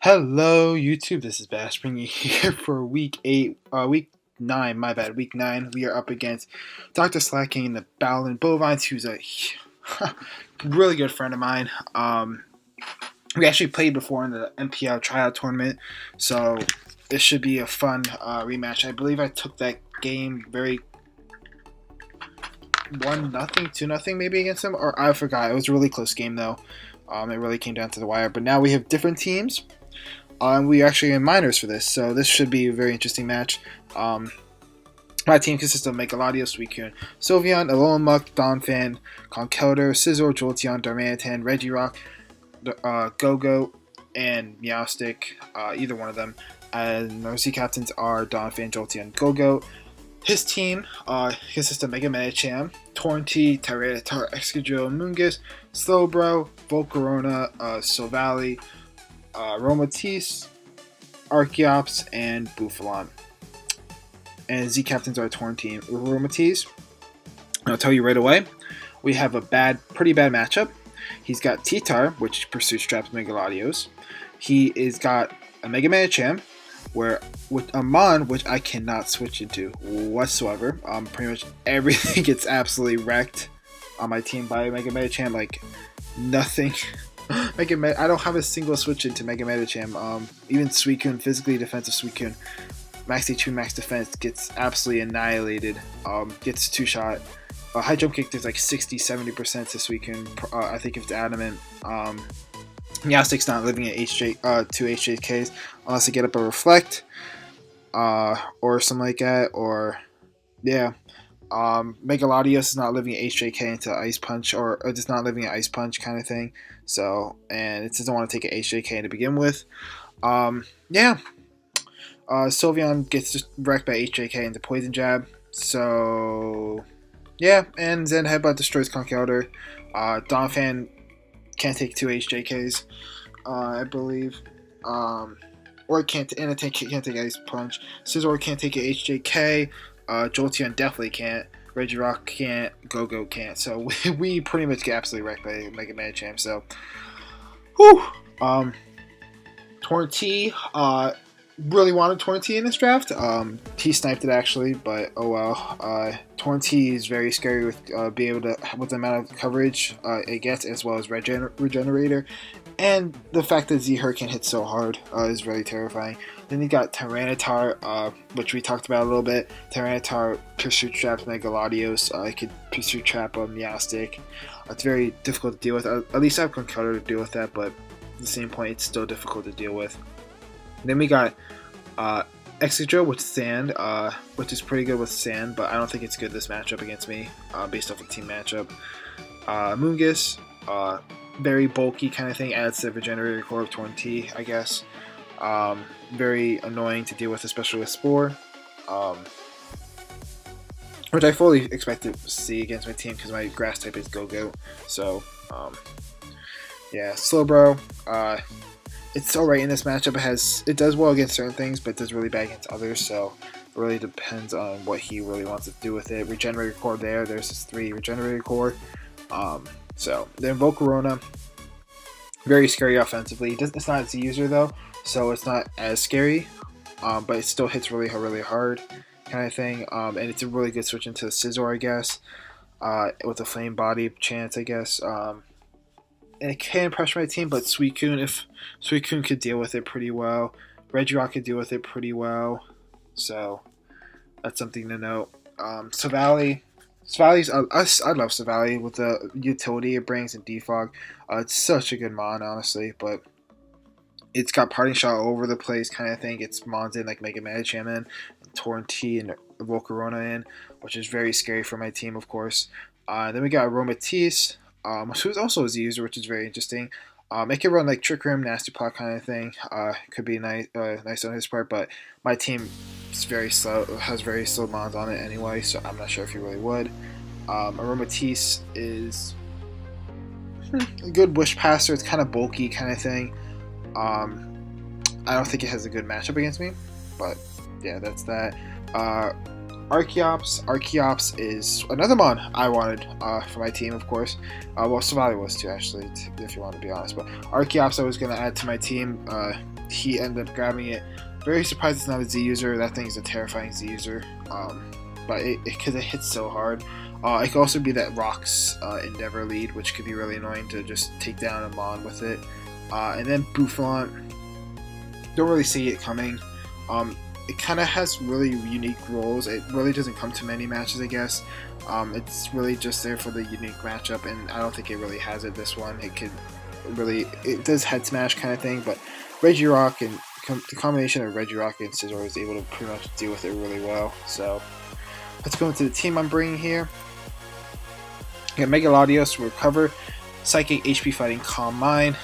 Hello, YouTube. This is Bash bringing you here for week 9. My bad, week 9. We are up against Dr. Slaking and the Bowlin Bovines, who's a really good friend of mine. We actually played before in the NPL tryout tournament, so this should be a fun rematch. I believe I took that game very 1-0, 2-0 maybe against him, or I forgot. It was a really close game though. It really came down to the wire. But now we have different teams. We are actually in minors for this, so this should be a very interesting match. My team consists of Amadeus, Suicune, Sylveon, Alolan Donphan, Conkeldurr, Scizor, Jolteon, Darmanitan, Regirock, Go-Go, and Meowstic, either one of them. And our Z captains are Donphan, Jolteon, Go-Go. His team consists of Mega Medicham, Torrentee, Tyranitar, Excadrill, Mungus, Slowbro, Volcarona, Silvally, Aromatisse, Archeops, and Buffalon. And Z captains are Torrentee, Aromatisse. I'll tell you right away, we have a pretty bad matchup. He's got T-Tar, which pursues traps Megalodios. He is got a Mega Medicham, with a Mon, which I cannot switch into whatsoever. Pretty much everything gets absolutely wrecked on my team by Mega Medicham, like nothing. I don't have a single switch into Mega Medicham. Even Suicune, physically defensive Suicune, Max HP, Max Defense, gets absolutely annihilated. Gets 2-shot. High Jump Kick, there's like 60-70% to Suicune. I think if it's Adamant. Meowstic's not living at 2 HJKs unless I get up a Reflect or something like that. Or yeah. Megalodios is not living at HJK into Ice Punch, or just not living at Ice Punch kind of thing. So, and it doesn't want to take an HJK to begin with. Yeah. Sylveon gets just wrecked by HJK into Poison Jab. So, yeah. And Zen Headbutt destroys Conkeldurr. Donphan can't take 2 HJKs, I believe. Or can't take Ice Punch. Scizor can't take an HJK. Jolteon definitely can't. Regirock can't. Go-Go can't. So we pretty much get absolutely wrecked by Mega Medicham. So, whew. Torrentee, really wanted Torrentee in this draft. He sniped it actually, but oh well. Torrentee is very scary with being able to, with the amount of coverage it gets, as well as Regenerator, and the fact that Z Hurricane hits so hard is really terrifying. Then you got Tyranitar, which we talked about a little bit. Tyranitar Pursuit Traps Megalodios. It could Pursuit Trap a Meowstic. It's very difficult to deal with. At least I have Conkeldurr to deal with that, but at the same point, it's still difficult to deal with. Then we got Excadrill with Sand, which is pretty good with Sand, but I don't think it's good this matchup against me, based off the team matchup. Mungus, very bulky kind of thing, adds to the Regenerator core of Torrentee, I guess. Very annoying to deal with, especially with Spore, which I fully expected to see against my team because my grass type is Go-Go. So, yeah, Slowbro, it's alright in this matchup. It does well against certain things, but it does really bad against others, so it really depends on what he really wants to do with it. Regenerator core there's his 3 Regenerator core. So, then Volcarona, very scary offensively. It's not a Z user though, so it's not as scary, but it still hits really, really hard kind of thing. And it's a really good switch into Scizor, I guess, with a Flame Body chance, I guess. And it can pressure my team, but Suicune, if Suicune could deal with it pretty well, Regirock could deal with it pretty well, so that's something to note. Silvally, I love Silvally with the utility it brings in Defog. It's such a good Mon, honestly, but it's got Parting Shot all over the place kind of thing. It's Mons in, like Mega Medicham in, and Torrentee and Volcarona in, which is very scary for my team, of course. Then we got Aromatisse, who's also a Z user, which is very interesting. It can run like Trick Room, Nasty Plot kind of thing. Could be nice on his part, but my team is very slow, has very slow Mons on it anyway, so I'm not sure if he really would. Aromatisse is a good Wish Passer. It's kind of bulky kind of thing. I don't think it has a good matchup against me, but yeah, that's that. Archeops is another mon I wanted for my team, of course. Well, Somali was too, actually, if you want to be honest. But Archeops I was going to add to my team. He ended up grabbing it. Very surprised it's not a Z user. That thing is a terrifying Z user. But because it hits so hard. It could also be that Rock's Endeavor lead, which could be really annoying to just take down a mon with it. And then Boufflant. Don't really see it coming. It kind of has really unique roles. It really doesn't come to many matches, I guess. It's really just there for the unique matchup, and I don't think it really has it this one. It does head smash kind of thing, but Regirock and the combination of Regirock and Scizor is able to pretty much deal with it really well. So let's go into the team I'm bringing here. I got Megalodios, Recover, Psychic, HP Fighting, Calm Mind.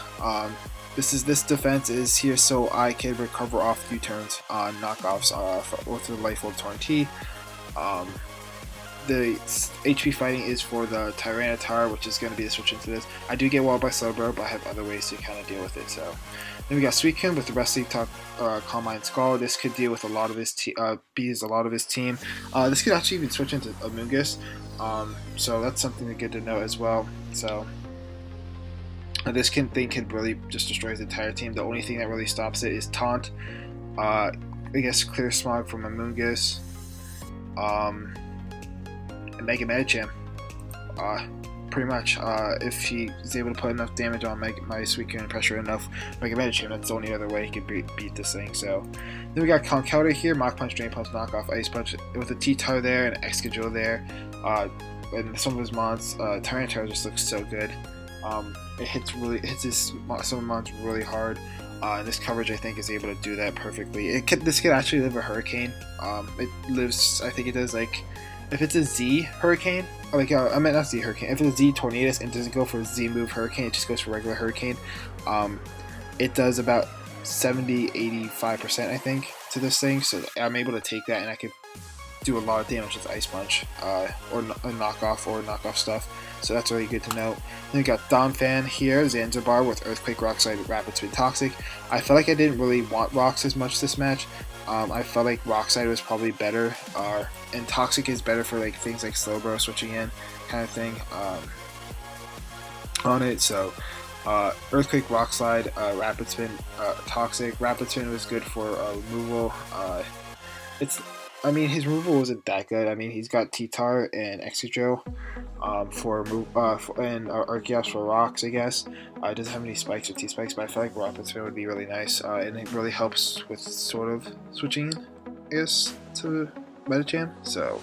This defense is here so I can recover off U-turns on knockoffs with the Life Orb Torrent. The HP Fighting is for the Tyranitar, which is going to be the switch into this. I do get walled by Slowbro, but I have other ways to kind of deal with it. So then we got Suicune with the Wrestling Talk, Calm Mind, Skull. This could deal with a lot of his team. This could actually even switch into Amoonguss. So that's something good to know as well. So this thing could really just destroy his entire team. The only thing that really stops it is Taunt. I guess Clear Smog from Amoonguss. And Mega Medicham. Pretty much, if he is able to put enough damage on my Suicune and pressure enough Mega Medicham, that's the only other way he can beat this thing. So then we got Conkeldurr here, Mach Punch, Drain Punch, Knockoff, Ice Punch with a T-Tar there and Excadrill there. And some of his mons, Tyranitar just looks so good. It hits some of the mons really hard. And this coverage, I think, is able to do that perfectly. This could actually live a Hurricane. It lives, I think it does, like, if it's a Z Hurricane, like, I meant not Z Hurricane, if it's a Z Tornadus and doesn't go for a Z move Hurricane, it just goes for regular Hurricane, it does about 70-85%, I think, to this thing, so I'm able to take that and I could do a lot of damage with Ice Punch, or a knockoff stuff, so that's really good to know. Then we got Donphan here, Zanzibar with Earthquake, Rock Slide, Rapid Spin, Toxic. I felt like I didn't really want Rocks as much this match. I felt like Rock Slide was probably better, and Toxic is better for like things like Slowbro switching in kind of thing on it. So Earthquake, Rock Slide, Rapid Spin, Toxic. Rapid Spin was good for removal. His removal wasn't that good. I mean, he's got T-Tar and Excadrill and Archeops for rocks, I guess. It doesn't have any spikes or T-Spikes, but I feel like Rapid Spin would be really nice, and it really helps with sort of switching, I guess, to Medicham, so,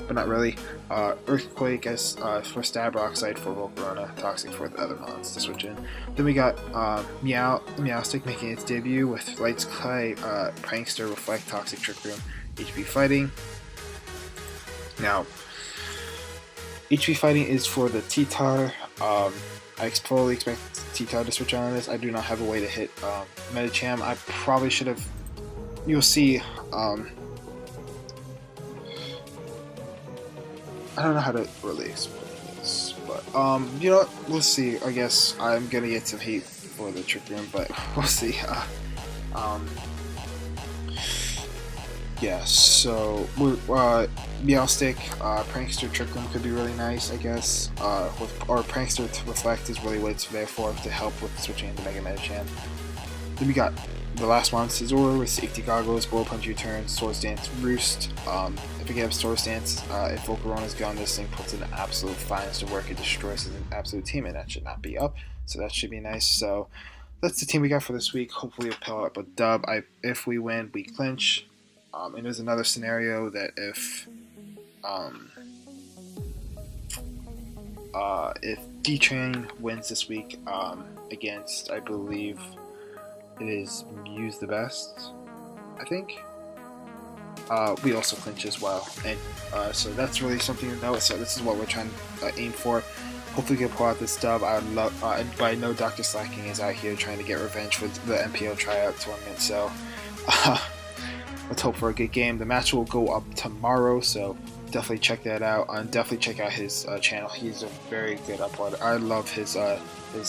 but not really. Earthquake as for Stab, Rock Slide for Volcarona, Toxic for the other mons to switch in. Then we got Meowstic making its debut with Lights Clay, Prankster, Reflect, Toxic, Trick Room, HP Fighting. Now, HP Fighting is for the T-Tar. I fully expect T-Tar to switch on this. I do not have a way to hit Medicham. I probably should have. You'll see. I don't know how to really explain this, but you know what? We'll see. I guess I'm gonna get some hate for the Trick Room, but we'll see. Yeah, so Meowstic, Prankster, Trick Room could be really nice, I guess. Or Prankster to Reflect is really what it's there for, to help with switching into Mega Medicham. Then we got the last one, Scizor with Safety Goggles, Bullet Punch U-Turn, Swords Dance, Roost. If we get Swords Dance, if Volcarona's gone, this thing puts in the absolute finest of work. It destroys his absolute team, and that should not be up, so that should be nice. So that's the team we got for this week. Hopefully we'll pull up a dub. If we win, we clinch. And there's another scenario that if D-Train wins this week against, I believe it is Muse the Best, I think, we also clinch as well, and so that's really something to know. So this is what we're trying to aim for. Hopefully we can pull out this dub. I would love, but I know Dr. Slaking is out here trying to get revenge for the NPL tryout tournament, so let's hope for a good game. The match will go up tomorrow, so definitely check that out. And definitely check out his channel. He's a very good uploader. I love his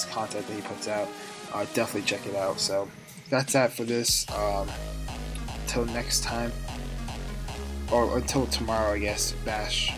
content that he puts out. Definitely check it out. So that's that for this. Until next time. or until tomorrow, I guess. Bash.